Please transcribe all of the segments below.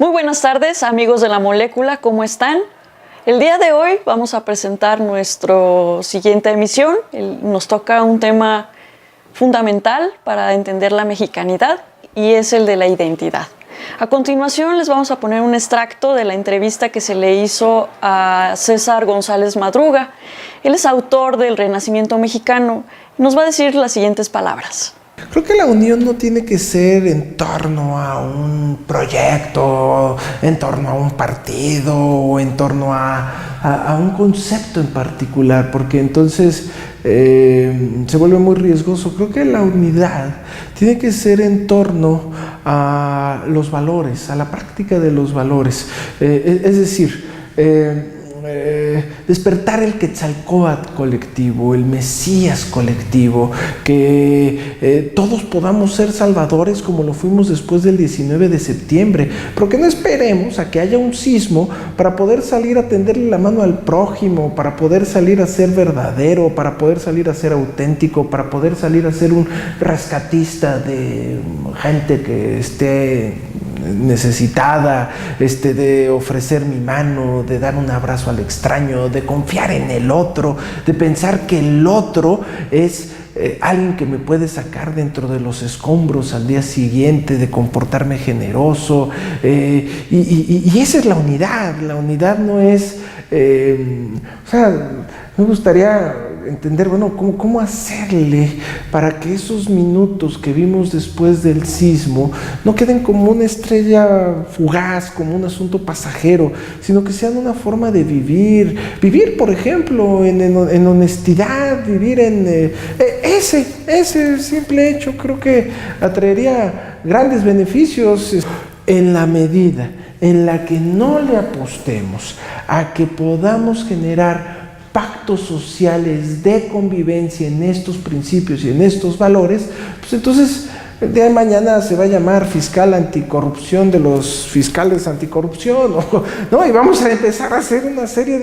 Muy buenas tardes, amigos de La Molécula, ¿cómo están? El día de hoy vamos a presentar nuestra siguiente emisión. Nos toca un tema fundamental para entender la mexicanidad y es el de la identidad. A continuación les vamos a poner un extracto de la entrevista que se le hizo a César González Madruga. Él es autor del Renacimiento Mexicano y nos va a decir las siguientes palabras. Creo que la unión no tiene que ser en torno a un proyecto, en torno a un partido o en torno a un concepto en particular, porque entonces se vuelve muy riesgoso. Creo que la unidad tiene que ser en torno a los valores, a la práctica de los valores. Es decir, despertar el Quetzalcóatl colectivo, el Mesías colectivo, que todos podamos ser salvadores como lo fuimos después del 19 de septiembre, pero que no esperemos a que haya un sismo para poder salir a tenderle la mano al prójimo, para poder salir a ser verdadero, para poder salir a ser auténtico, para poder salir a ser un rescatista de gente que esté necesitada, de ofrecer mi mano, de dar un abrazo al extraño, de confiar en el otro, de pensar que el otro es alguien que me puede sacar dentro de los escombros al día siguiente, de comportarme generoso, y esa es la unidad. La unidad no es, me gustaría entender, bueno, cómo hacerle para que esos minutos que vimos después del sismo no queden como una estrella fugaz, como un asunto pasajero, sino que sean una forma de vivir, por ejemplo, en honestidad, vivir en ese simple hecho. Creo que atraería grandes beneficios en la medida en la que no le apostemos a que podamos generar pactos sociales de convivencia en estos principios y en estos valores. Pues entonces el día de mañana se va a llamar fiscal anticorrupción de los fiscales anticorrupción, ¿no? Y vamos a empezar a hacer una serie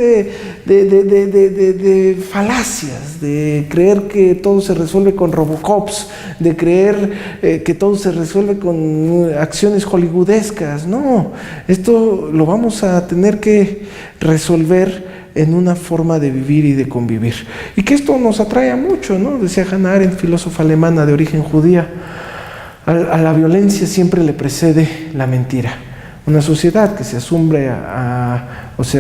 de falacias, de creer que todo se resuelve con Robocops, de creer que todo se resuelve con acciones hollywoodescas. No, esto lo vamos a tener que resolver en una forma de vivir y de convivir. Y que esto nos atrae a mucho, ¿no? Decía Hannah Arendt, filósofa alemana de origen judía, a la violencia siempre le precede la mentira. Una sociedad que se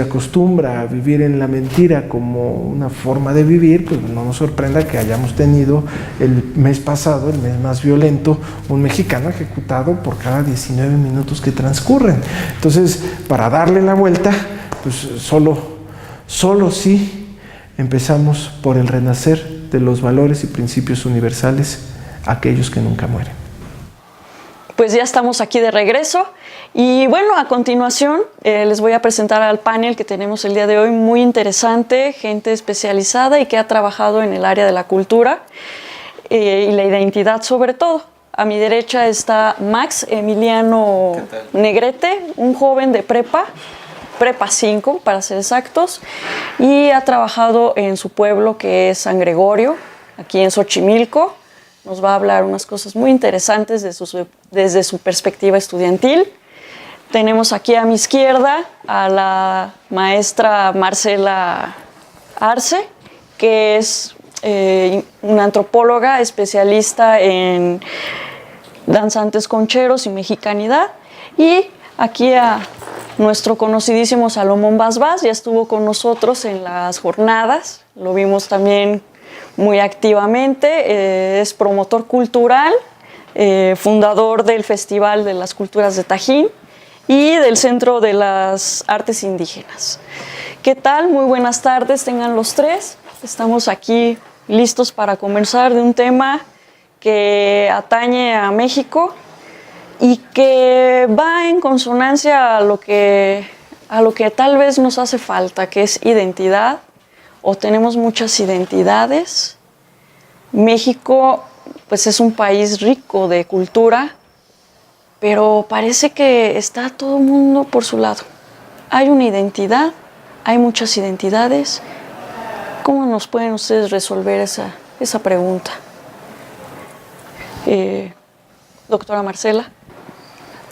acostumbra a vivir en la mentira como una forma de vivir, pues no nos sorprenda que hayamos tenido el mes pasado, el mes más violento, un mexicano ejecutado por cada 19 minutos que transcurren. Entonces, para darle la vuelta, pues solo si empezamos por el renacer de los valores y principios universales, aquellos que nunca mueren. Pues ya estamos aquí de regreso y bueno, a continuación les voy a presentar al panel que tenemos el día de hoy, muy interesante, gente especializada y que ha trabajado en el área de la cultura y la identidad sobre todo. A mi derecha está Max Emiliano Negrete, un joven de prepa 5 para ser exactos, y ha trabajado en su pueblo que es San Gregorio, aquí en Xochimilco. Nos va a hablar unas cosas muy interesantes desde su perspectiva estudiantil. Tenemos aquí a mi izquierda a la maestra Marcela Arce, que es una antropóloga especialista en danzantes concheros y mexicanidad, y aquí a nuestro conocidísimo Salomón Basbás, ya estuvo con nosotros en las jornadas, lo vimos también muy activamente, es promotor cultural, fundador del Festival de las Culturas de Tajín y del Centro de las Artes Indígenas. ¿Qué tal? Muy buenas tardes, tengan los tres. Estamos aquí listos para conversar de un tema que atañe a México y que va en consonancia a lo que tal vez nos hace falta, que es identidad, o tenemos muchas identidades. México, pues, es un país rico de cultura, pero parece que está todo el mundo por su lado. Hay una identidad, hay muchas identidades. ¿Cómo nos pueden ustedes resolver esa pregunta? Doctora Marcela.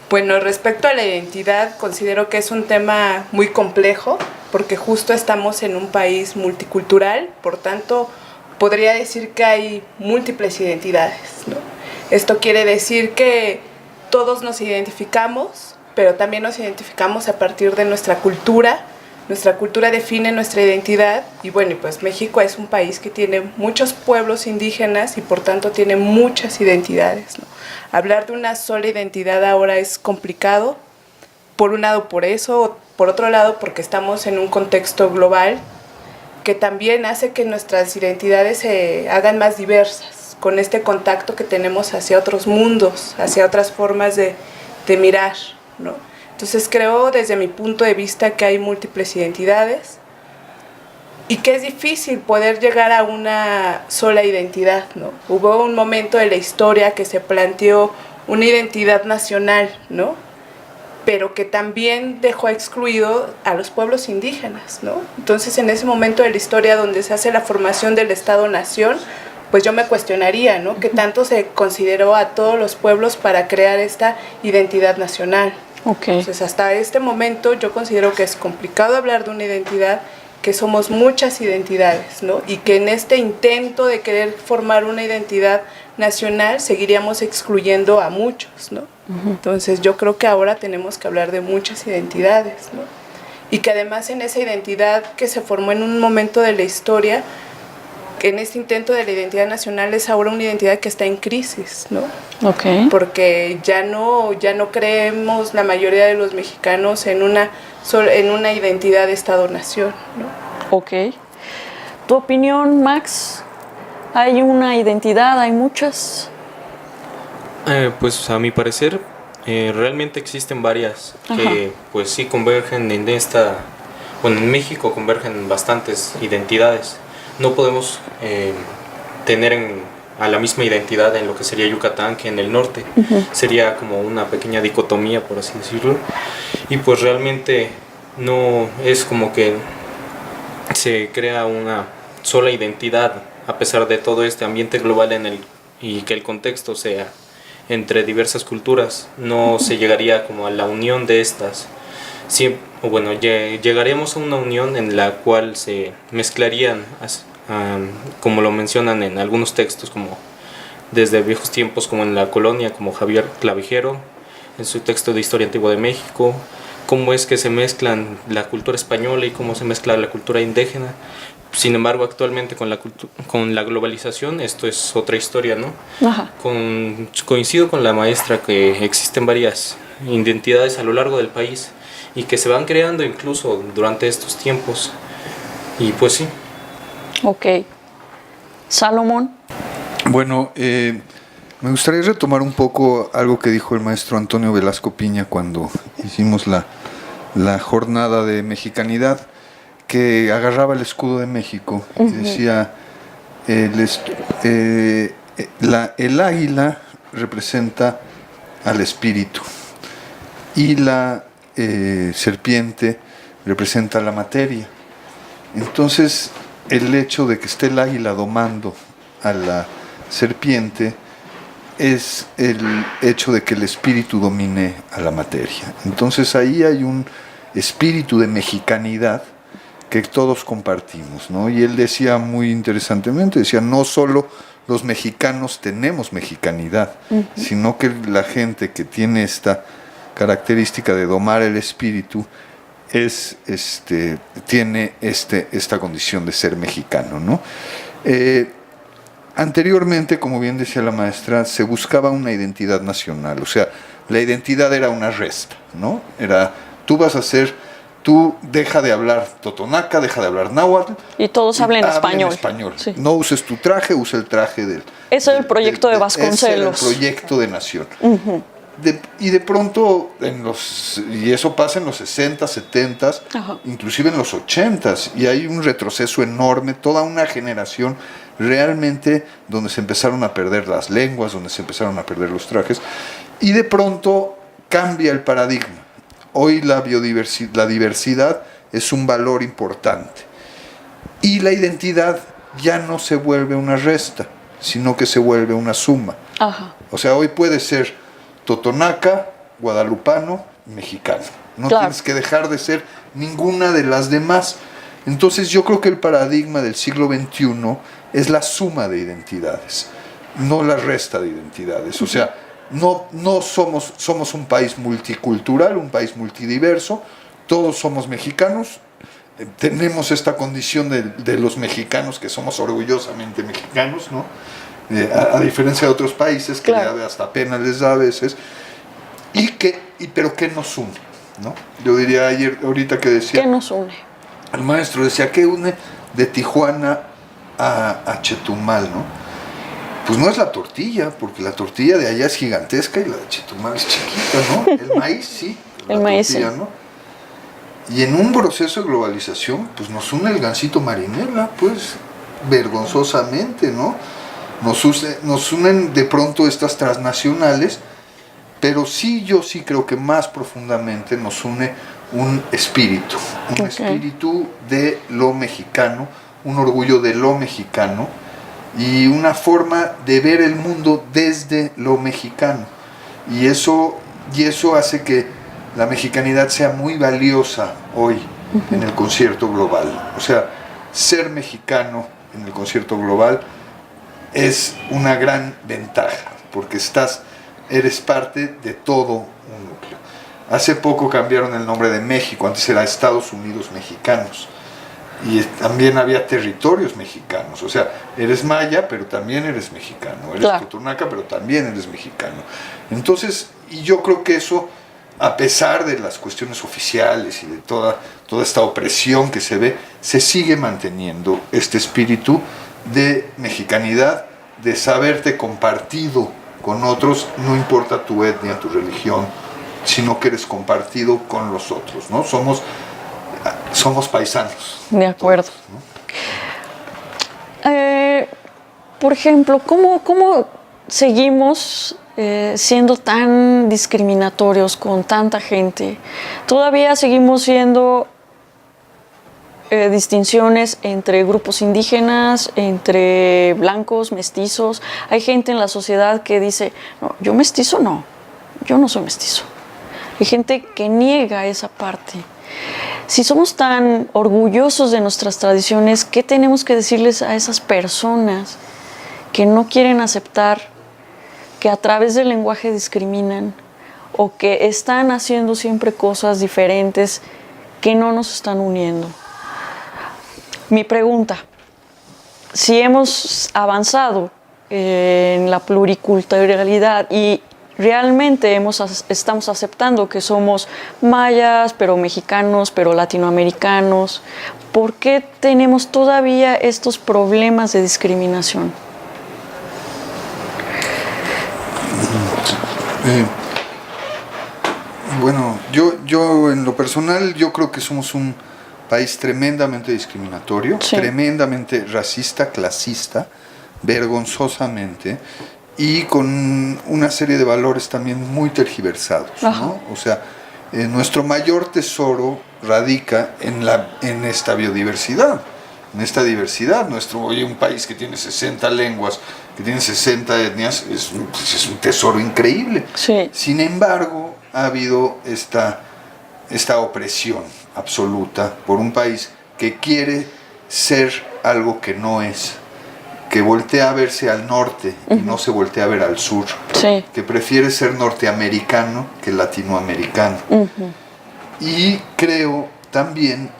Bueno, respecto a la identidad, considero que es un tema muy complejo porque justo estamos en un país multicultural, por tanto, podría decir que hay múltiples identidades, ¿no? Esto quiere decir que todos nos identificamos, pero también nos identificamos a partir de nuestra cultura. Nuestra cultura define nuestra identidad y bueno, pues México es un país que tiene muchos pueblos indígenas y por tanto tiene muchas identidades, ¿no? Hablar de una sola identidad ahora es complicado, por un lado por eso, por otro lado porque estamos en un contexto global que también hace que nuestras identidades se hagan más diversas, con este contacto que tenemos hacia otros mundos, hacia otras formas de mirar, ¿no? Entonces creo desde mi punto de vista que hay múltiples identidades y que es difícil poder llegar a una sola identidad, ¿no? Hubo un momento de la historia que se planteó una identidad nacional, ¿no? Pero que también dejó excluido a los pueblos indígenas, ¿no? Entonces en ese momento de la historia donde se hace la formación del Estado-Nación, pues yo me cuestionaría, ¿no? ¿Qué tanto se consideró a todos los pueblos para crear esta identidad nacional? Okay. Entonces, hasta este momento yo considero que es complicado hablar de una identidad, que somos muchas identidades, ¿no? Y que en este intento de querer formar una identidad nacional seguiríamos excluyendo a muchos, ¿no? Entonces, yo creo que ahora tenemos que hablar de muchas identidades, ¿no? Y que además en esa identidad que se formó en un momento de la historia, que en este intento de la identidad nacional es ahora una identidad que está en crisis, ¿no? Okay. Porque ya no creemos la mayoría de los mexicanos en una identidad de Estado-Nación, ¿no? Ok. ¿Tu opinión, Max? ¿Hay una identidad? ¿Hay muchas? Pues a mi parecer realmente existen varias que pues sí convergen en esta, bueno, en México convergen bastantes identidades. No podemos tener a la misma identidad en lo que sería Yucatán que en el norte. Sería como una pequeña dicotomía, por así decirlo. Y pues realmente no es como que se crea una sola identidad a pesar de todo este ambiente global y que el contexto sea entre diversas culturas. No se llegaría como a la unión de estas. Bueno, llegaremos a una unión en la cual se mezclarían, como lo mencionan en algunos textos, como desde viejos tiempos, como en la colonia, como Javier Clavijero, en su texto de Historia Antigua de México, cómo es que se mezclan la cultura española y cómo se mezcla la cultura indígena. Sin embargo, actualmente con la globalización, esto es otra historia, ¿no? Ajá. Coincido con la maestra que existen varias identidades a lo largo del país y que se van creando incluso durante estos tiempos. Y pues sí. Ok. Salomón. Bueno, me gustaría retomar un poco algo que dijo el maestro Antonio Velasco Piña cuando hicimos la jornada de mexicanidad, que agarraba el escudo de México y decía, el águila representa al espíritu y la serpiente representa la materia. Entonces, el hecho de que esté el águila domando a la serpiente es el hecho de que el espíritu domine a la materia. Entonces ahí hay un espíritu de mexicanidad que todos compartimos, ¿no? Y él decía muy interesantemente, decía, no solo los mexicanos tenemos mexicanidad, sino que la gente que tiene esta característica de domar el espíritu tiene esta condición de ser mexicano, ¿no? Anteriormente, como bien decía la maestra, se buscaba una identidad nacional, o sea, la identidad era una resta, ¿no? Era, tú deja de hablar totonaca, deja de hablar náhuatl. Y todos hablen español. Sí. No uses tu traje, usa el traje del... Ese era el proyecto de Vasconcelos. Ese era el proyecto de nación. Y de pronto, y eso pasa en los 60, 70, inclusive en los 80, y hay un retroceso enorme, toda una generación realmente donde se empezaron a perder las lenguas, donde se empezaron a perder los trajes, y de pronto cambia el paradigma. Hoy la diversidad es un valor importante, y la identidad ya no se vuelve una resta, sino que se vuelve una suma. O sea, hoy puede ser totonaca guadalupano, mexicano. No Claro. tienes que dejar de ser ninguna de las demás. Entonces yo creo que el paradigma del siglo XXI es la suma de identidades, no la resta de identidades. O sea, no somos un país multicultural, un país multidiverso, todos somos mexicanos, tenemos esta condición de los mexicanos que somos orgullosamente mexicanos, ¿no? A diferencia de otros países que Claro. hasta pena les da a veces, pero ¿qué nos une? ¿No? Yo diría ahorita que decía, ¿Qué nos une? el maestro decía, ¿qué une de Tijuana a Chetumal, no? Pues no es la tortilla, porque la tortilla de allá es gigantesca y la de Chetumal es chiquita, ¿no? El maíz sí. El maíz, sí. ¿No? Y en un proceso de globalización, pues nos une el gansito marinela, pues, vergonzosamente, ¿no? Nos unen de pronto estas transnacionales, pero sí, yo sí creo que más profundamente nos une un espíritu de lo mexicano, un orgullo de lo mexicano y una forma de ver el mundo desde lo mexicano. Y eso hace que la mexicanidad sea muy valiosa hoy en el concierto global. O sea, ser mexicano en el concierto global es una gran ventaja, porque eres parte de todo un núcleo. Hace poco cambiaron el nombre de México, antes era Estados Unidos Mexicanos, y también había territorios mexicanos. O sea, eres maya, pero también eres mexicano, eres Claro. totonaca, pero también eres mexicano. Entonces, y yo creo que eso, a pesar de las cuestiones oficiales y de toda esta opresión que se ve, se sigue manteniendo este espíritu de mexicanidad, de saberte compartido con otros, no importa tu etnia, tu religión, sino que eres compartido con los otros, ¿no? Somos paisanos. De acuerdo. Todos, ¿no? Por ejemplo, ¿cómo seguimos siendo tan discriminatorios con tanta gente? Todavía seguimos siendo distinciones entre grupos indígenas, entre blancos, mestizos. Hay gente en la sociedad que dice, no, yo mestizo no, yo no soy mestizo. Hay gente que niega esa parte. Si somos tan orgullosos de nuestras tradiciones, ¿qué tenemos que decirles a esas personas que no quieren aceptar que a través del lenguaje discriminan o que están haciendo siempre cosas diferentes que no nos están uniendo? Mi pregunta, si hemos avanzado en la pluriculturalidad y realmente estamos aceptando que somos mayas, pero mexicanos, pero latinoamericanos, ¿por qué tenemos todavía estos problemas de discriminación? Bueno, yo en lo personal, yo creo que somos un país tremendamente discriminatorio, Sí. tremendamente racista, clasista, vergonzosamente, y con una serie de valores también muy tergiversados, ¿no? O sea, nuestro mayor tesoro radica en esta biodiversidad, en esta diversidad. Oye, un país que tiene 60 lenguas, que tiene 60 etnias, es un tesoro increíble. Sí. Sin embargo, ha habido esta opresión absoluta por un país que quiere ser algo que no es, que voltea a verse al norte y no se voltea a ver al sur, Sí. que prefiere ser norteamericano que latinoamericano. Y creo también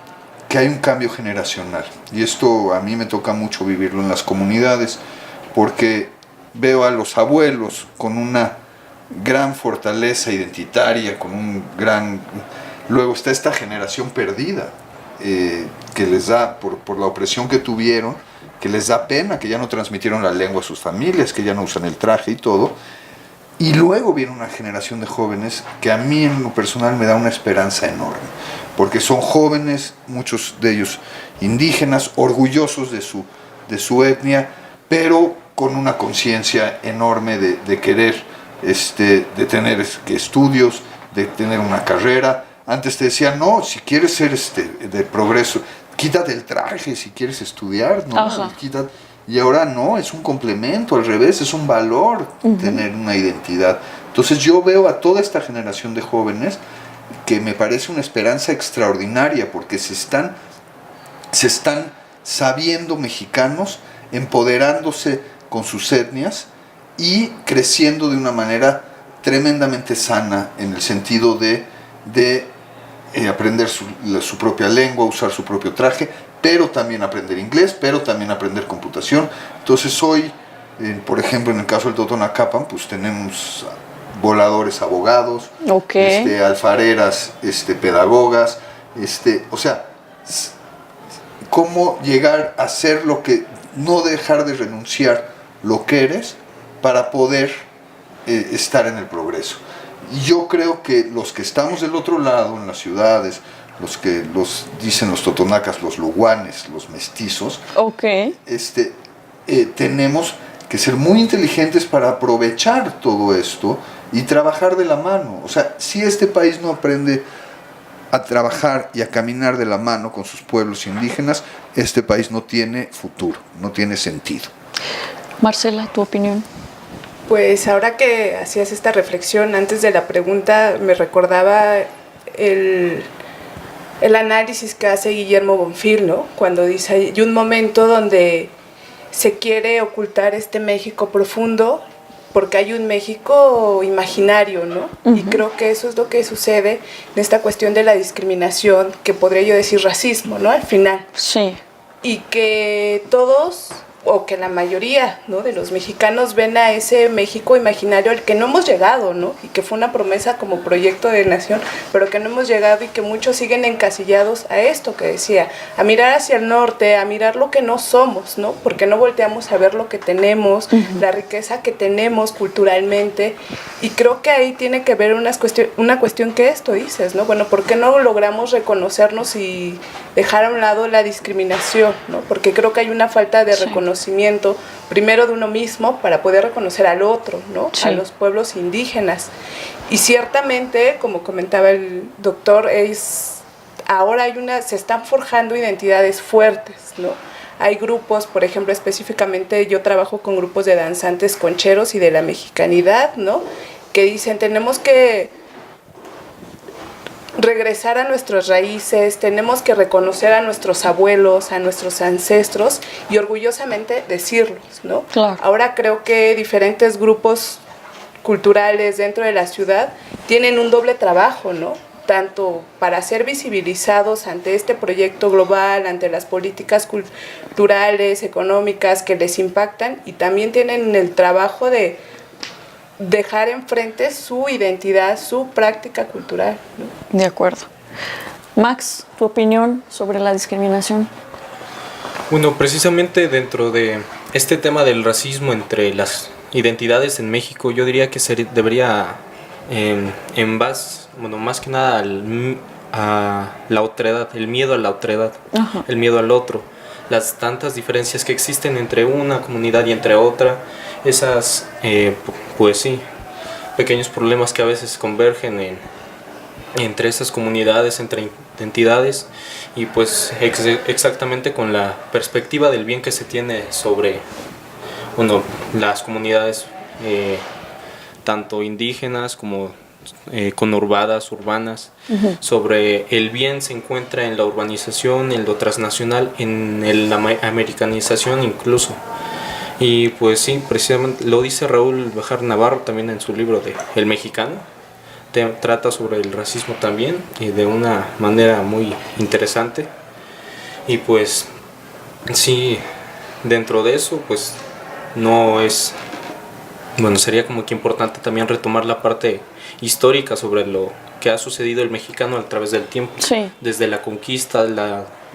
que hay un cambio generacional, y esto a mí me toca mucho vivirlo en las comunidades, porque veo a los abuelos con una gran fortaleza identitaria, con un gran... Luego está esta generación perdida, que les da, por la opresión que tuvieron, que les da pena, que ya no transmitieron la lengua a sus familias, que ya no usan el traje y todo. Y luego viene una generación de jóvenes que a mí en lo personal me da una esperanza enorme, porque son jóvenes, muchos de ellos indígenas, orgullosos de su etnia, pero con una conciencia enorme de querer, de tener estudios, de tener una carrera. Antes te decían, no, si quieres ser de progreso, quítate el traje si quieres estudiar, ¿no? Y ahora no, es un complemento, al revés, es un valor tener una identidad. Entonces yo veo a toda esta generación de jóvenes que me parece una esperanza extraordinaria, porque se están sabiendo mexicanos, empoderándose con sus etnias y creciendo de una manera tremendamente sana, en el sentido de aprender su propia lengua, usar su propio traje, pero también aprender inglés, pero también aprender computación. Entonces hoy, por ejemplo, en el caso del Totonacapan, pues tenemos voladores abogados, alfareras pedagogas, o sea, cómo llegar a ser lo que, no dejar de renunciar lo que eres para poder estar en el progreso. Y yo creo que los que estamos del otro lado, en las ciudades, los que dicen los totonacas, los luguanes, los mestizos, tenemos que ser muy inteligentes para aprovechar todo esto y trabajar de la mano. O sea, si este país no aprende a trabajar y a caminar de la mano con sus pueblos indígenas, este país no tiene futuro, no tiene sentido. Marcela, ¿tu opinión? Pues ahora que hacías esta reflexión antes de la pregunta, me recordaba el análisis que hace Guillermo Bonfil, ¿no? Cuando dice, hay un momento donde se quiere ocultar este México profundo porque hay un México imaginario, ¿no? Uh-huh. Y creo que eso es lo que sucede en esta cuestión de la discriminación, que podría yo decir racismo, ¿no? Al final. Sí. Y que todos, o que la mayoría, ¿no?, de los mexicanos ven a ese México imaginario al que no hemos llegado, ¿no? Y que fue una promesa como proyecto de nación, pero que no hemos llegado, y que muchos siguen encasillados a esto que decía, a mirar hacia el norte, a mirar lo que no somos, ¿no? Porque no volteamos a ver lo que tenemos, uh-huh, la riqueza que tenemos culturalmente, y creo que ahí tiene que ver una cuestión que esto dices, ¿no? Bueno, ¿por qué no logramos reconocernos y dejar a un lado la discriminación, ¿no? Porque creo que hay una falta de reconocimiento, primero de uno mismo, para poder reconocer al otro, ¿no? Sí. A los pueblos indígenas. Y ciertamente, como comentaba el doctor, ahora se están forjando identidades fuertes, ¿no? Hay grupos, por ejemplo, específicamente yo trabajo con grupos de danzantes concheros y de la mexicanidad, ¿no? Que dicen, tenemos que regresar a nuestras raíces, tenemos que reconocer a nuestros abuelos, a nuestros ancestros, y orgullosamente decirlos, ¿no? Claro. Ahora creo que diferentes grupos culturales dentro de la ciudad tienen un doble trabajo, ¿no? Tanto para ser visibilizados ante este proyecto global, ante las políticas culturales, económicas que les impactan, y también tienen el trabajo de dejar enfrente su identidad, su práctica cultural, ¿no? De acuerdo. Max, ¿tu opinión sobre la discriminación? Bueno, precisamente dentro de este tema del racismo entre las identidades en México, yo diría que debería, en base, bueno, más que nada a la otredad, el miedo a la otredad, uh-huh, el miedo al otro, las tantas diferencias que existen entre una comunidad y entre otra, esas, pues sí, pequeños problemas que a veces convergen entre esas comunidades, entre identidades, y pues exactamente con la perspectiva del bien que se tiene sobre, bueno, las comunidades tanto indígenas como conurbadas, urbanas, uh-huh, sobre el bien se encuentra en la urbanización, en lo transnacional, en la americanización incluso. Y pues sí, precisamente lo dice Raúl Bejar Navarro también en su libro de El Mexicano, trata sobre el racismo también, y de una manera muy interesante. Y pues sí, dentro de eso pues no es, bueno, sería como que importante también retomar la parte histórica sobre lo que ha sucedido el mexicano a través del tiempo, sí, desde la conquista,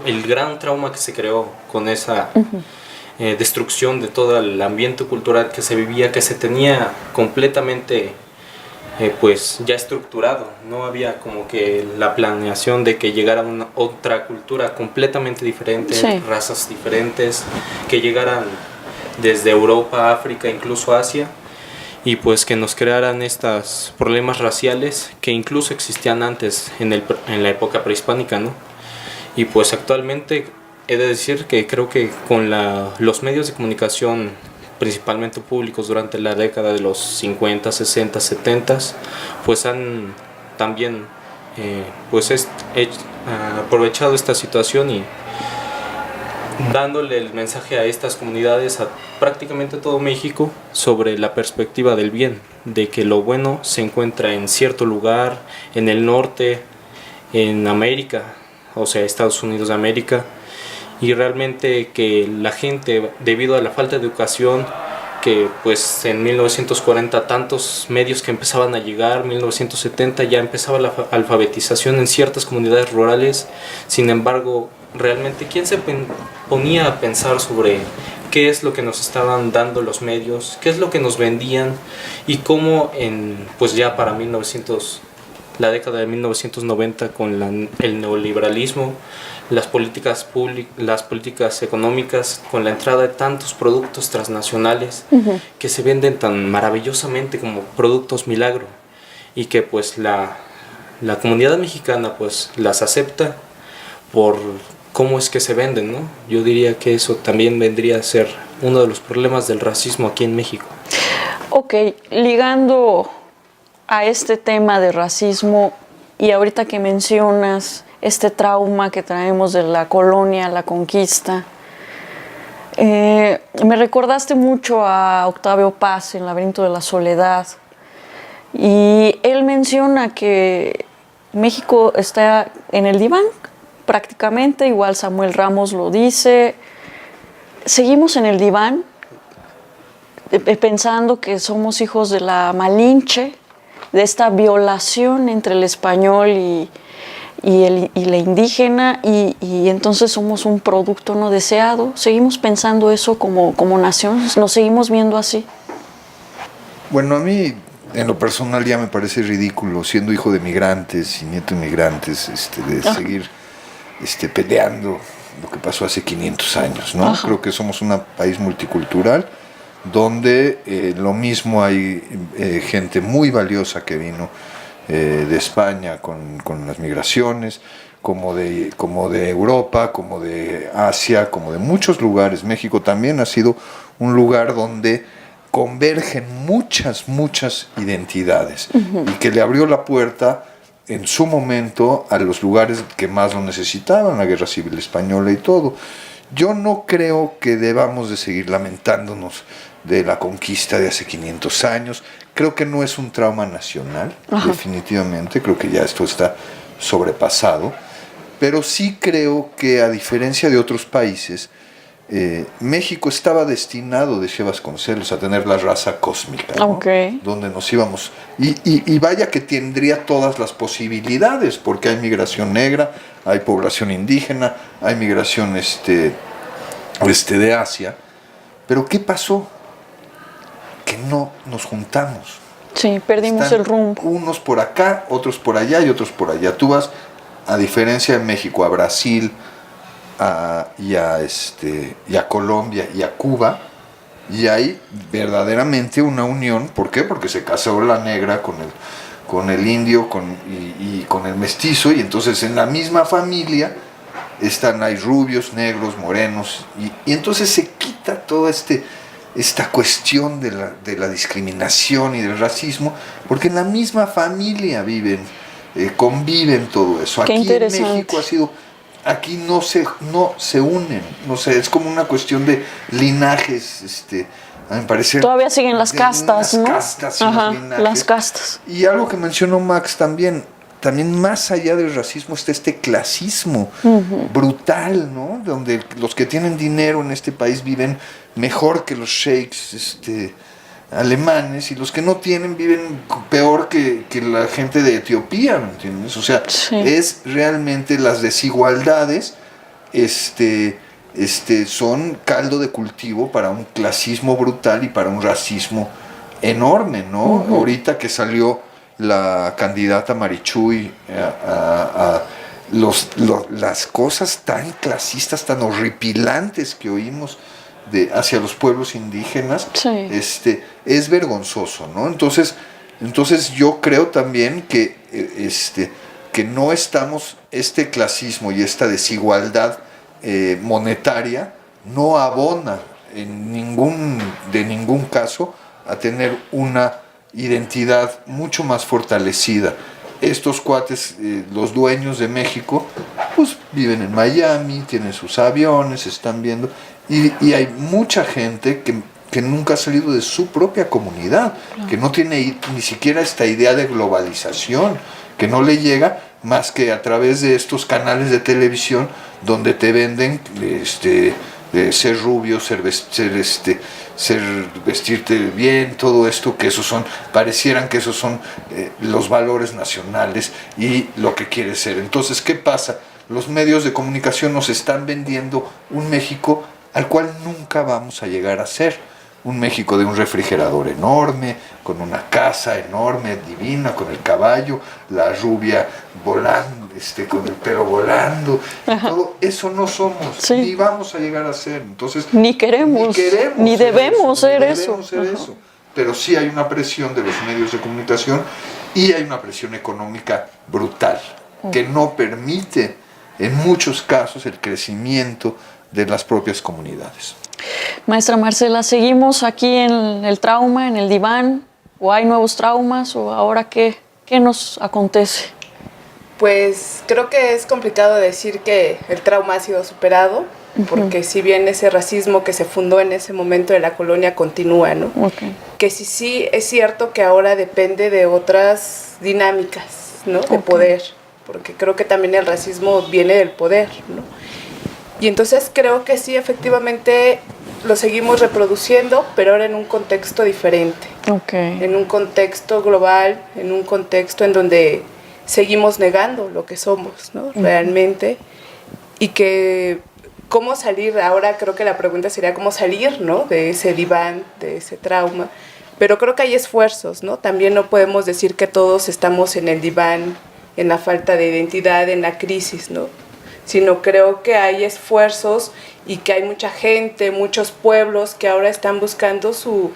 el gran trauma que se creó con esa, uh-huh, destrucción de todo el ambiente cultural que se vivía, que se tenía completamente pues ya estructurado. No había como que la planeación de que llegara una otra cultura completamente diferente, sí, razas diferentes, que llegaran desde Europa, África, incluso Asia, y pues que nos crearan estos problemas raciales que incluso existían antes en la época prehispánica, ¿no? Y pues actualmente he de decir que creo que con los medios de comunicación principalmente públicos durante la década de los 50, 60, 70, pues han también aprovechado esta situación y dándole el mensaje a estas comunidades, a prácticamente todo México, sobre la perspectiva del bien, de que lo bueno se encuentra en cierto lugar, en el norte, en América, o sea, Estados Unidos de América, y realmente que la gente, debido a la falta de educación, que pues en 1940 tantos medios que empezaban a llegar, 1970 ya empezaba la alfabetización en ciertas comunidades rurales. Sin embargo, realmente ¿quién se ponía a pensar sobre qué es lo que nos estaban dando los medios, qué es lo que nos vendían y cómo pues ya para la década de 1990 con el neoliberalismo, las políticas económicas, con la entrada de tantos productos transnacionales que se venden tan maravillosamente como productos milagro y que pues la comunidad mexicana pues las acepta por cómo es que se venden, ¿no? Yo diría que eso también vendría a ser uno de los problemas del racismo aquí en México. Ok, ligando a este tema de racismo y ahorita que mencionas este trauma que traemos de la colonia, la conquista, me recordaste mucho a Octavio Paz en Laberinto de la Soledad, y él menciona que México está en el diván prácticamente, igual Samuel Ramos lo dice, seguimos en el diván pensando que somos hijos de la Malinche, de esta violación entre el español y la indígena, y entonces somos un producto no deseado. ¿Seguimos pensando eso como nación? ¿Nos seguimos viendo así? Bueno, a mí en lo personal ya me parece ridículo, siendo hijo de migrantes y nieto de migrantes, de seguir peleando lo que pasó hace 500 años, ¿no? Ajá. Creo que somos un país multicultural donde lo mismo hay gente muy valiosa que vino de España con las migraciones, como de Europa, como de Asia, como de muchos lugares. México también ha sido un lugar donde convergen muchas identidades y que le abrió la puerta en su momento a los lugares que más lo necesitaban, la Guerra Civil Española y todo. Yo no creo que debamos de seguir lamentándonos de la conquista de hace 500 años. Creo que no es un trauma nacional, definitivamente. Creo que ya esto está sobrepasado. Pero sí creo que, a diferencia de otros países, México estaba destinado, decía Vasconcelos, a tener la raza cósmica, ¿no? Donde nos íbamos. Y vaya que tendría todas las posibilidades, porque hay migración negra, hay población indígena, hay migración de Asia. Pero ¿qué pasó? Que no nos juntamos. Sí, perdimos el rumbo. Unos por acá, otros por allá y otros por allá. Tú vas, a diferencia de México, a Brasil, y a Colombia y a Cuba, y hay verdaderamente una unión. ¿Por qué? Porque se casó la negra con el indio y con el mestizo, y entonces en la misma familia hay rubios, negros, morenos, y entonces se quita toda esta cuestión de la discriminación y del racismo, porque en la misma familia conviven todo eso. Qué aquí interesante. En México aquí no se unen, no sé, es como una cuestión de linajes, a mi parecer. Todavía siguen las castas, ¿no? Castas y los linajes. Las castas. Y algo que mencionó Max también más allá del racismo está este clasismo brutal, ¿no? Donde los que tienen dinero en este país viven mejor que los sheiks alemanes, y los que no tienen viven peor que la gente de Etiopía, ¿me entiendes? O sea, sí. Es realmente las desigualdades son caldo de cultivo para un clasismo brutal y para un racismo enorme, ¿no? Ahorita que salió la candidata Marichuy las cosas tan clasistas, tan horripilantes que oímos hacia los pueblos indígenas, sí. Es vergonzoso, ¿no? Entonces yo creo también que no estamos, clasismo y esta desigualdad monetaria no abona de ningún caso a tener una identidad mucho más fortalecida. Estos cuates, los dueños de México, pues viven en Miami, tienen sus aviones, están viendo, y hay mucha gente que nunca ha salido de su propia comunidad, que no tiene ni siquiera esta idea de globalización, que no le llega más que a través de estos canales de televisión donde te venden ser rubio, ser vestirte bien, todo esto, que parecieran que esos son los valores nacionales y lo que quiere ser. Entonces, ¿qué pasa? Los medios de comunicación nos están vendiendo un México al cual nunca vamos a llegar a ser. Un México de un refrigerador enorme, con una casa enorme, divina, con el caballo, la rubia volando, con el pelo volando. Todo eso no somos, sí, ni vamos a llegar a ser. Entonces, ni queremos ni debemos ser eso. Pero sí hay una presión de los medios de comunicación y hay una presión económica brutal, que no permite en muchos casos el crecimiento de las propias comunidades. Maestra Marcela, ¿seguimos aquí en el trauma, en el diván? ¿O hay nuevos traumas? ¿O ahora qué nos acontece? Pues creo que es complicado decir que el trauma ha sido superado, porque si bien ese racismo que se fundó en ese momento de la colonia continúa, ¿no? Okay. Que sí es cierto que ahora depende de otras dinámicas, ¿no? De poder, porque creo que también el racismo viene del poder, ¿no? Y entonces creo que sí, efectivamente, lo seguimos reproduciendo, pero ahora en un contexto diferente. Okay. En un contexto global, en un contexto en donde seguimos negando lo que somos, ¿no? Realmente. Y que cómo salir, ahora creo que la pregunta sería cómo salir, ¿no? De ese diván, de ese trauma. Pero creo que hay esfuerzos, ¿no? También no podemos decir que todos estamos en el diván, en la falta de identidad, en la crisis, ¿no? Sino creo que hay esfuerzos y que hay mucha gente, muchos pueblos que ahora están buscando su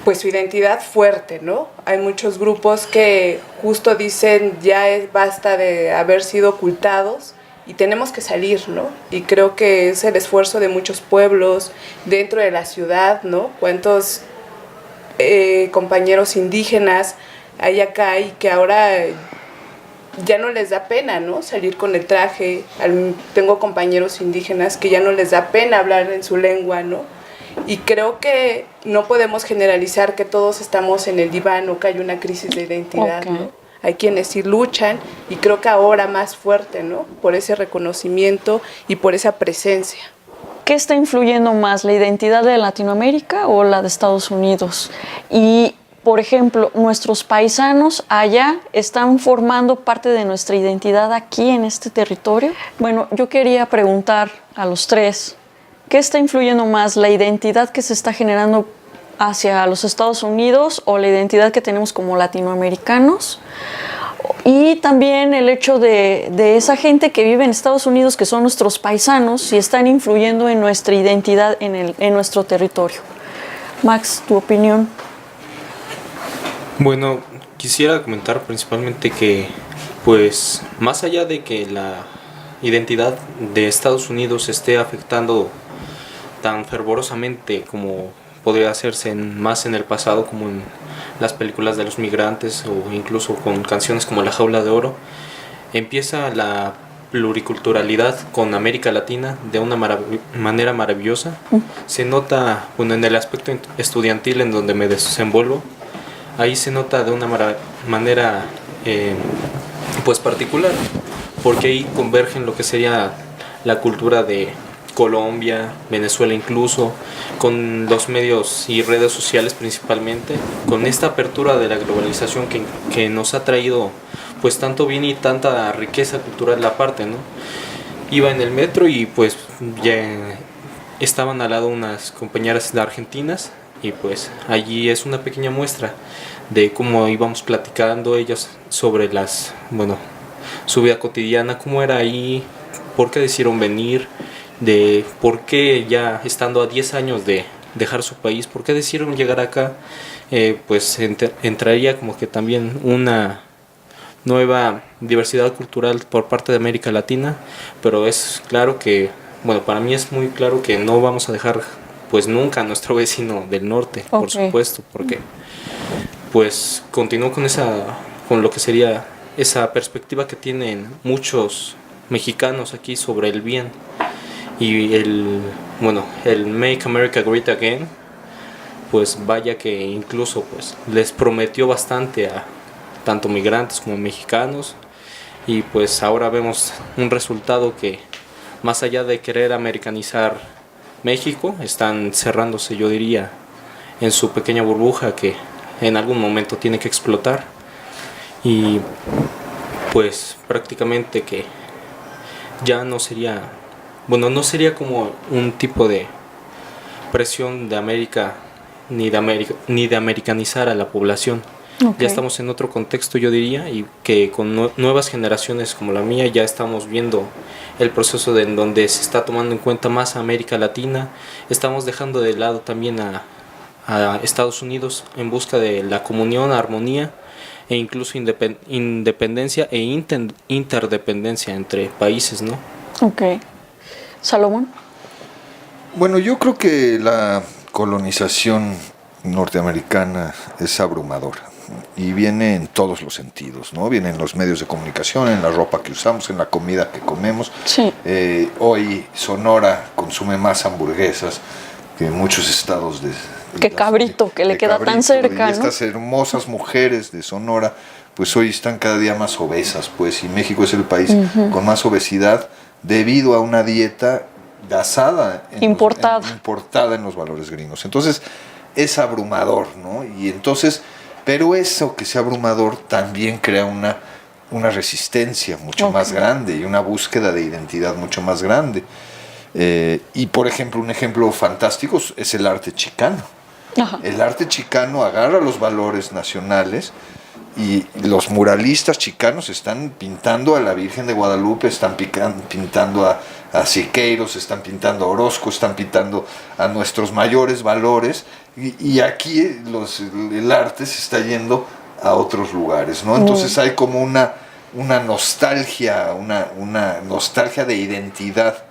identidad fuerte, ¿no? Hay muchos grupos que justo dicen ya basta de haber sido ocultados y tenemos que salir, ¿no? Y creo que es el esfuerzo de muchos pueblos dentro de la ciudad, ¿no? Cuántos compañeros indígenas hay acá y que ahora ya no les da pena, ¿no? Salir con el traje. Tengo compañeros indígenas que ya no les da pena hablar en su lengua, ¿no? Y creo que no podemos generalizar que todos estamos en el diván o que hay una crisis de identidad, ¿no? Hay quienes sí luchan y creo que ahora más fuerte, ¿no? Por ese reconocimiento y por esa presencia. ¿Qué está influyendo más, la identidad de Latinoamérica o la de Estados Unidos? Y por ejemplo, nuestros paisanos allá están formando parte de nuestra identidad aquí en este territorio. Bueno, yo quería preguntar a los tres, ¿qué está influyendo más, la identidad que se está generando hacia los Estados Unidos o la identidad que tenemos como latinoamericanos? Y también el hecho de esa gente que vive en Estados Unidos, que son nuestros paisanos, si están influyendo en nuestra identidad en nuestro territorio. Max, ¿tu opinión? Bueno, quisiera comentar principalmente que, pues, más allá de que la identidad de Estados Unidos esté afectando tan fervorosamente como podría hacerse más en el pasado, como en las películas de los migrantes o incluso con canciones como La Jaula de Oro, empieza la pluriculturalidad con América Latina de una manera maravillosa. Se nota, bueno, en el aspecto estudiantil en donde me desenvuelvo, ahí se nota de una manera pues particular, porque ahí convergen lo que sería la cultura de Colombia, Venezuela incluso, con los medios y redes sociales principalmente, con esta apertura de la globalización que nos ha traído pues tanto bien y tanta riqueza cultural aparte, ¿no? Iba en el metro y pues ya estaban al lado unas compañeras argentinas y pues allí es una pequeña muestra de cómo íbamos platicando ellas sobre su vida cotidiana, cómo era ahí, por qué decidieron venir, de por qué ya estando a 10 años de dejar su país, por qué decidieron llegar acá. Pues entraría como que también una nueva diversidad cultural por parte de América Latina, pero es claro que bueno, para mí es muy claro que no vamos a dejar pues nunca a nuestro vecino del norte, por Ok. supuesto, porque pues continúo con lo que sería esa perspectiva que tienen muchos mexicanos aquí sobre el bien y el Make America Great Again, pues vaya que incluso pues les prometió bastante a tanto migrantes como mexicanos, y pues ahora vemos un resultado que, más allá de querer americanizar México, están cerrándose, yo diría, en su pequeña burbuja que en algún momento tiene que explotar. Y pues prácticamente que ya no sería, bueno, no sería como un tipo de presión de América ni de americanizar a la población. Ok. Ya estamos en otro contexto, yo diría, y que con nuevas generaciones como la mía ya estamos viendo el proceso en donde se está tomando en cuenta más a América Latina. Estamos dejando de lado también a Estados Unidos en busca de la comunión, armonía e incluso independencia e interdependencia entre países, ¿no? Ok. Salomón. Bueno, yo creo que la colonización norteamericana es abrumadora y viene en todos los sentidos, ¿no? Viene en los medios de comunicación, en la ropa que usamos, en la comida que comemos. Sí. Hoy Sonora consume más hamburguesas que muchos estados de... Qué cabrito, que le queda tan cerca, y ¿no? estas hermosas mujeres de Sonora, pues hoy están cada día más obesas, pues, y México es el país con más obesidad debido a una dieta basada importada en los valores gringos. Entonces es abrumador, ¿no? Y entonces, pero eso que sea abrumador también crea una resistencia mucho más grande y una búsqueda de identidad mucho más grande. Y por ejemplo, un ejemplo fantástico es el arte chicano. Ajá. El arte chicano agarra los valores nacionales y los muralistas chicanos están pintando a la Virgen de Guadalupe, están pintando a Siqueiros, están pintando a Orozco, están pintando a nuestros mayores valores, y aquí el arte se está yendo a otros lugares, ¿no? Entonces hay como una nostalgia, una nostalgia de identidad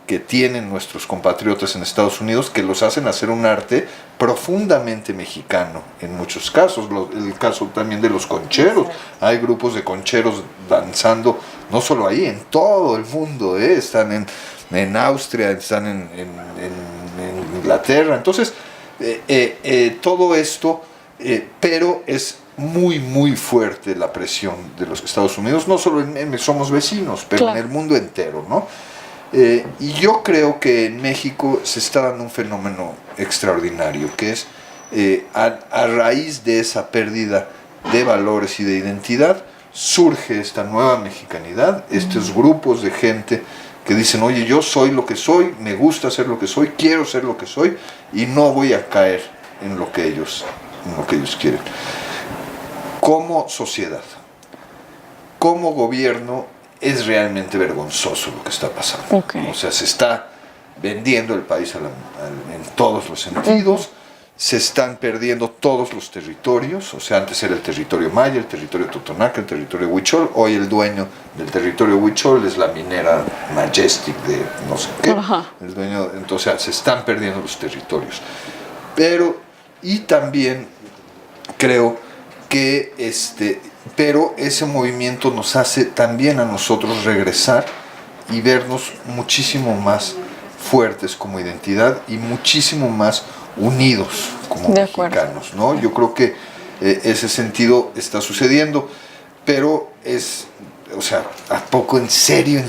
que tienen nuestros compatriotas en Estados Unidos, que los hacen hacer un arte profundamente mexicano en muchos casos. El caso también de los concheros. Hay grupos de concheros danzando, no solo ahí, en todo el mundo, ¿eh? Están en Austria, están en Inglaterra. Entonces, todo esto, pero es muy, muy fuerte la presión de los Estados Unidos, no solo somos vecinos, pero claro, en el mundo entero, ¿no? Y yo creo que en México se está dando un fenómeno extraordinario, que es a raíz de esa pérdida de valores y de identidad, surge esta nueva mexicanidad, estos grupos de gente que dicen, oye, yo soy lo que soy, me gusta ser lo que soy, quiero ser lo que soy, y no voy a caer en lo que ellos quieren. Como sociedad, como gobierno, es realmente vergonzoso lo que está pasando. Okay. O sea, se está vendiendo el país en todos los sentidos, se están perdiendo todos los territorios. O sea, antes era el territorio maya, el territorio totonaca, el territorio huichol. Hoy el dueño del territorio huichol es la minera Majestic de no sé qué. El dueño, entonces se están perdiendo los territorios. Y también creo que pero ese movimiento nos hace también a nosotros regresar y vernos muchísimo más fuertes como identidad y muchísimo más unidos como mexicanos, ¿no? Yo creo que ese sentido está sucediendo, pero o sea, ¿a poco en serio,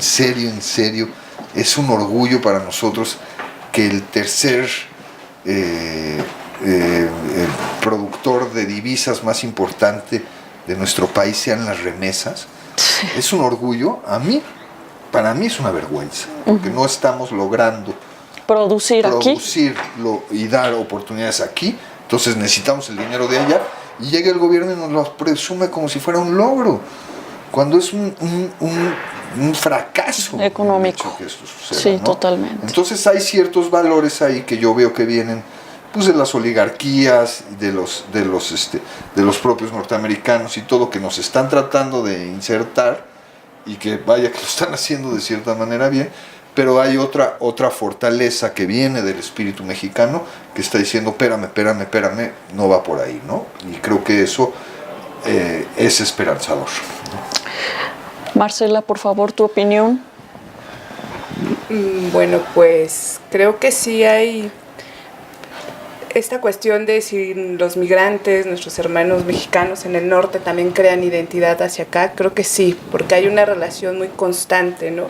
es un orgullo para nosotros que el tercer productor de divisas más importante de nuestro país sean las remesas? Sí. Es un orgullo. Para mí es una vergüenza, porque no estamos logrando producirlo y dar oportunidades aquí. Entonces necesitamos el dinero de allá, y llega el gobierno y nos lo presume como si fuera un logro, cuando es un fracaso económico que esto suceda, sí, ¿no? Totalmente. Entonces hay ciertos valores ahí que yo veo que vienen pues de las oligarquías, de los propios norteamericanos y todo, que nos están tratando de insertar, y que vaya que lo están haciendo de cierta manera bien, pero hay otra fortaleza que viene del espíritu mexicano que está diciendo, espérame, no va por ahí, ¿no? Y creo que eso es esperanzador. Marcela, por favor, tu opinión. Bueno, pues creo que sí hay esta cuestión de si los migrantes, nuestros hermanos mexicanos en el norte también crean identidad hacia acá. Creo que sí, porque hay una relación muy constante, ¿no?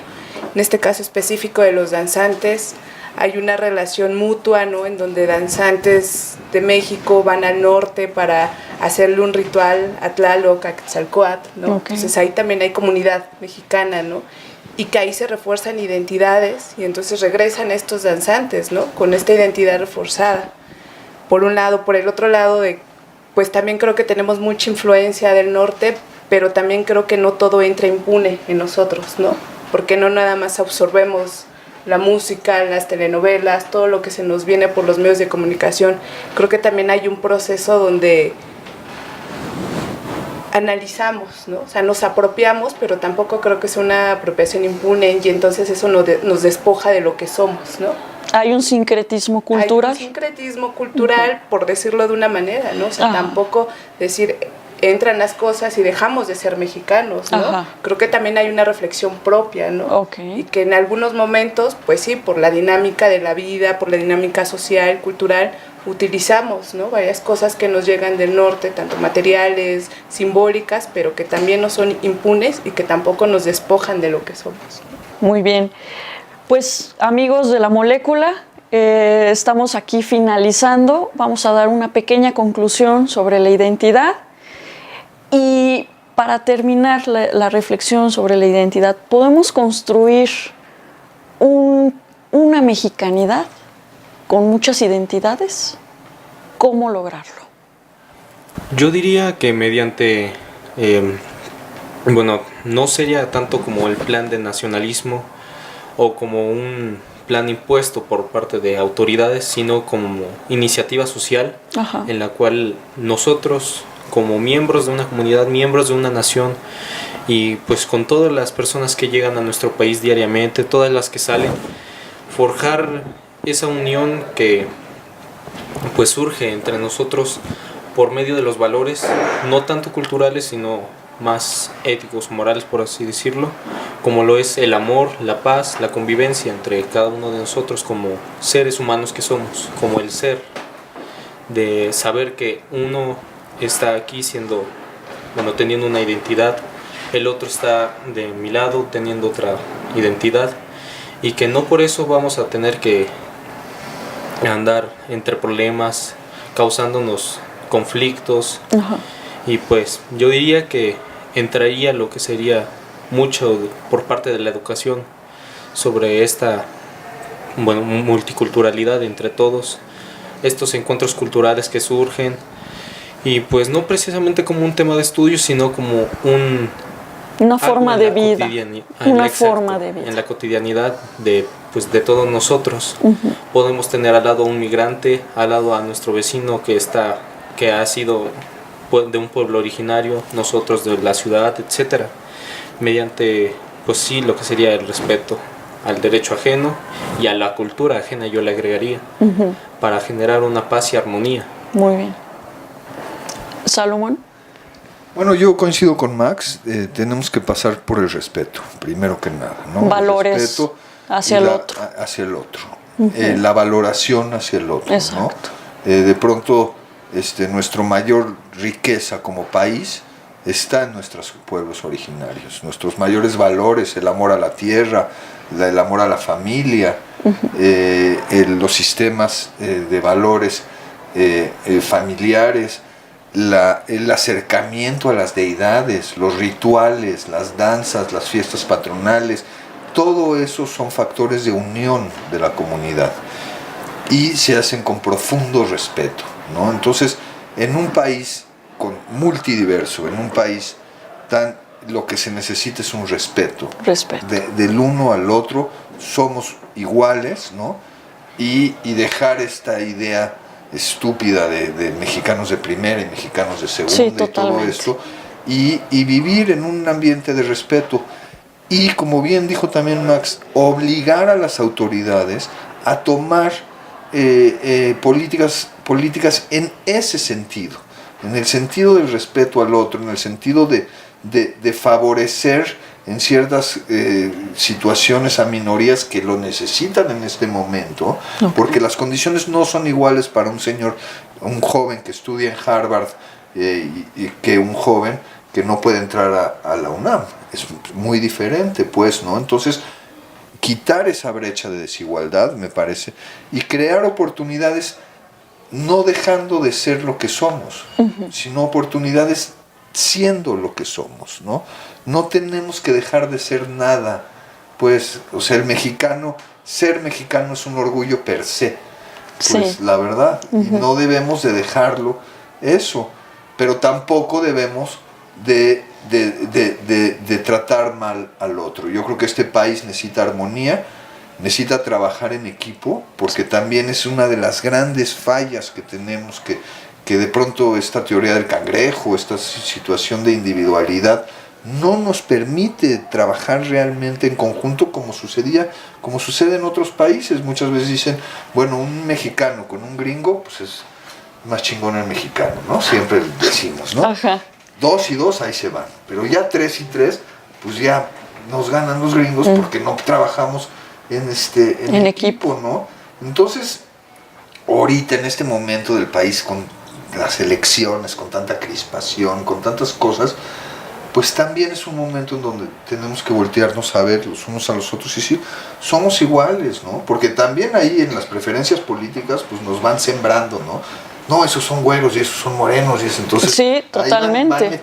En este caso específico de los danzantes, hay una relación mutua, ¿no? En donde danzantes de México van al norte para hacerle un ritual a Tlaloc, a Quetzalcóatl, ¿no? Okay. Entonces ahí también hay comunidad mexicana, ¿no? Y que ahí se refuerzan identidades y entonces regresan estos danzantes, ¿no? Con esta identidad reforzada. Por un lado, por el otro lado, pues también creo que tenemos mucha influencia del norte, pero también creo que no todo entra impune en nosotros, ¿no? Porque no nada más absorbemos la música, las telenovelas, todo lo que se nos viene por los medios de comunicación. Creo que también hay un proceso donde analizamos, ¿no? O sea, nos apropiamos, pero tampoco creo que sea una apropiación impune y entonces eso nos despoja de lo que somos, ¿no? Hay un sincretismo cultural. Hay un sincretismo cultural, por decirlo de una manera, ¿no? O sea, tampoco decir entran las cosas y dejamos de ser mexicanos, ¿no? Ajá. Creo que también hay una reflexión propia, ¿no? Okay. Y que en algunos momentos, pues sí, por la dinámica de la vida, por la dinámica social, cultural, utilizamos, ¿no? Varias cosas que nos llegan del norte, tanto materiales, simbólicas, pero que también no son impunes y que tampoco nos despojan de lo que somos. Muy bien. Pues amigos de La Molécula, estamos aquí finalizando. Vamos a dar una pequeña conclusión sobre la identidad. Y para terminar la reflexión sobre la identidad, ¿podemos construir una mexicanidad con muchas identidades? ¿Cómo lograrlo? Yo diría que mediante, no sería tanto como el plan de nacionalismo o como un plan impuesto por parte de autoridades, sino como iniciativa social. Ajá. En la cual nosotros, como miembros de una comunidad, miembros de una nación, y pues con todas las personas que llegan a nuestro país diariamente, todas las que salen, forjar esa unión que pues surge entre nosotros por medio de los valores, no tanto culturales, sino más éticos, morales, por así decirlo, como lo es el amor, la paz, la convivencia entre cada uno de nosotros como seres humanos que somos, como el ser, de saber que uno está aquí teniendo una identidad, el otro está de mi lado teniendo otra identidad, y que no por eso vamos a tener que andar entre problemas, causándonos conflictos. Ajá. Y pues yo diría que entraría lo que sería mucho por parte de la educación sobre esta multiculturalidad entre todos, estos encuentros culturales que surgen, y pues no precisamente como un tema de estudio, sino como una forma de vida, forma de vida. En la cotidianidad de todos nosotros. Uh-huh. Podemos tener al lado a un migrante, al lado a nuestro vecino que ha sido de un pueblo originario, nosotros de la ciudad, etcétera, mediante pues sí lo que sería el respeto al derecho ajeno y a la cultura ajena, yo le agregaría, uh-huh, para generar una paz y armonía. Muy bien. Salomón. Bueno, yo coincido con Max, tenemos que pasar por el respeto, primero que nada, ¿no? Valores el respeto hacia el otro. Hacia el otro. Uh-huh. La valoración hacia el otro. Exacto. ¿No? De pronto, nuestra mayor riqueza como país está en nuestros pueblos originarios, nuestros mayores valores, el amor a la tierra, el amor a la familia, uh-huh, los sistemas de valores familiares, el acercamiento a las deidades, los rituales, las danzas, las fiestas patronales, todo eso son factores de unión de la comunidad y se hacen con profundo respeto, ¿no? Entonces, en un país multidiverso, en un país lo que se necesita es un respeto. Del uno al otro, somos iguales, ¿no? Y dejar esta idea estúpida de mexicanos de primera y mexicanos de segunda, sí, y todo esto, y vivir en un ambiente de respeto. Y como bien dijo también Max, obligar a las autoridades a tomar políticas en ese sentido, en el sentido del respeto al otro, en el sentido de favorecer en ciertas situaciones a minorías que lo necesitan en este momento, porque las condiciones no son iguales para un joven que estudia en Harvard y que un joven que no puede entrar a la UNAM. Es muy diferente, pues, ¿no? Entonces, quitar esa brecha de desigualdad, me parece, y crear oportunidades no dejando de ser lo que somos, sino oportunidades siendo lo que somos, ¿no? No tenemos que dejar de ser nada, pues, o sea, ser mexicano es un orgullo per se, pues, sí, la verdad, y no debemos de dejarlo eso, pero tampoco debemos de tratar mal al otro. Yo creo que este país necesita armonía, necesita trabajar en equipo, porque también es una de las grandes fallas que tenemos, que de pronto esta teoría del cangrejo, esta situación de individualidad, no nos permite trabajar realmente en conjunto como sucede en otros países. Muchas veces dicen, bueno, un mexicano con un gringo, pues es más chingón el mexicano, ¿no? Siempre decimos, ¿no? Ajá. 2 y 2 ahí se van, pero ya 3 y 3, pues ya nos ganan los gringos porque no trabajamos en equipo, ¿no? Entonces, ahorita en este momento del país, con las elecciones, con tanta crispación, con tantas cosas, pues también es un momento en donde tenemos que voltearnos a ver los unos a los otros y decir, somos iguales, ¿no? Porque también ahí en las preferencias políticas, pues nos van sembrando, ¿no? No, esos son güeros y esos son morenos y eso, entonces sí, totalmente,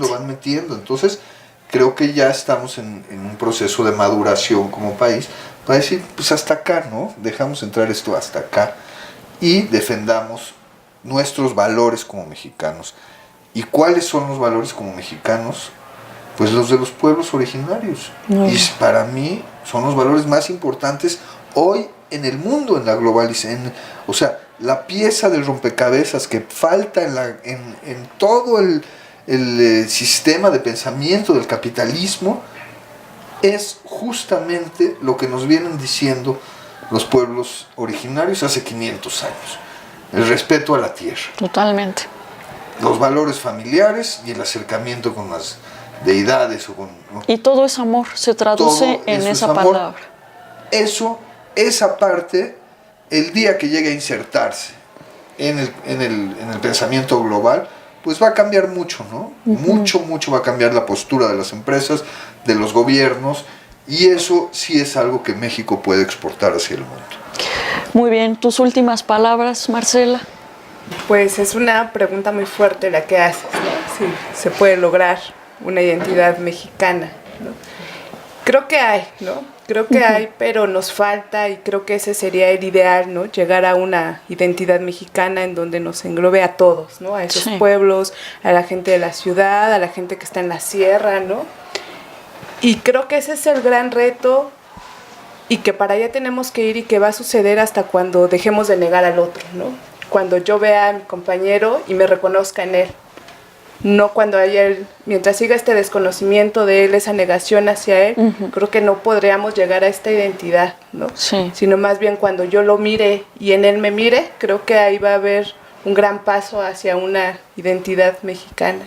van metiendo. Entonces, creo que ya estamos en un proceso de maduración como país para decir, pues hasta acá, ¿no? Dejamos entrar esto hasta acá y defendamos nuestros valores como mexicanos. ¿Y cuáles son los valores como mexicanos? Pues los de los pueblos originarios. Y para mí son los valores más importantes hoy en el mundo, en la globalización. O sea, la pieza del rompecabezas que falta en todo el sistema de pensamiento del capitalismo es justamente lo que nos vienen diciendo los pueblos originarios hace 500 años. El respeto a la tierra. Totalmente. Los valores familiares y el acercamiento con las deidades. Y todo es amor, se traduce en esa palabra. Esa parte, el día que llegue a insertarse en el pensamiento global, pues va a cambiar mucho, ¿no? Mucho va a cambiar la postura de las empresas, de los gobiernos, y eso sí es algo que México puede exportar hacia el mundo. Muy bien, tus últimas palabras, Marcela. Pues es una pregunta muy fuerte la que haces, ¿no? Si se puede lograr una identidad mexicana, ¿no? Creo que hay, ¿no? Creo que hay, pero nos falta, y creo que ese sería el ideal, ¿no? Llegar a una identidad mexicana en donde nos englobe a todos, ¿no? A esos pueblos, a la gente de la ciudad, a la gente que está en la sierra, ¿no? Y creo que ese es el gran reto, y que para allá tenemos que ir, y que va a suceder hasta cuando dejemos de negar al otro, ¿no? Cuando yo vea a mi compañero y me reconozca en él. No cuando mientras siga este desconocimiento de él, esa negación hacia él, creo que no podríamos llegar a esta identidad, ¿no? Sí. Sino más bien cuando yo lo mire y en él me mire, creo que ahí va a haber un gran paso hacia una identidad mexicana.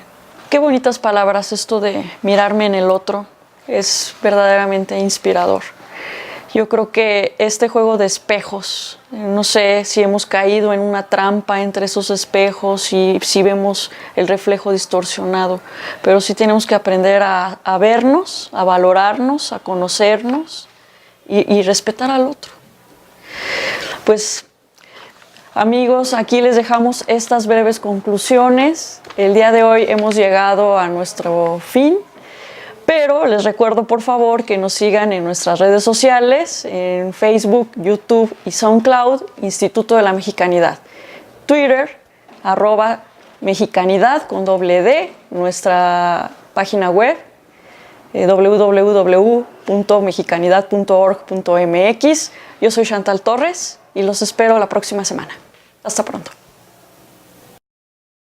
Qué bonitas palabras esto de mirarme en el otro, es verdaderamente inspirador. Yo creo que este juego de espejos, no sé si hemos caído en una trampa entre esos espejos y si vemos el reflejo distorsionado, pero sí tenemos que aprender a vernos, a valorarnos, a conocernos y respetar al otro. Pues, amigos, aquí les dejamos estas breves conclusiones. El día de hoy hemos llegado a nuestro fin. Pero les recuerdo, por favor, que nos sigan en nuestras redes sociales, en Facebook, YouTube y SoundCloud, Instituto de la Mexicanidad. Twitter, @mexicanidad con _D, nuestra página web, www.mexicanidad.org.mx. Yo soy Chantal Torres y los espero la próxima semana. Hasta pronto.